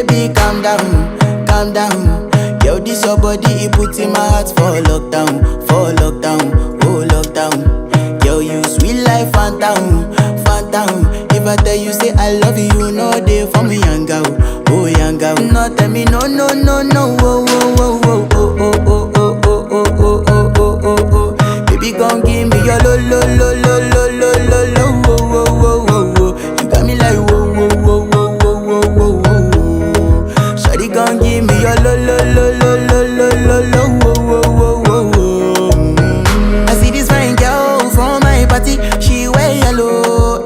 baby, calm down. Yo, this your body, it put in my heart for lockdown, oh lockdown. Yo, you sweet life, phantom, phantom. If I tell you say I love you, no day for me, young girl, oh young girl. No tell me no, no, no, no, oh, oh, oh, oh, oh, oh, oh, oh, oh, oh, oh, oh, oh, oh. Baby, gon' give me your lo, lo, lo, lo, lo, lo, lo, lo.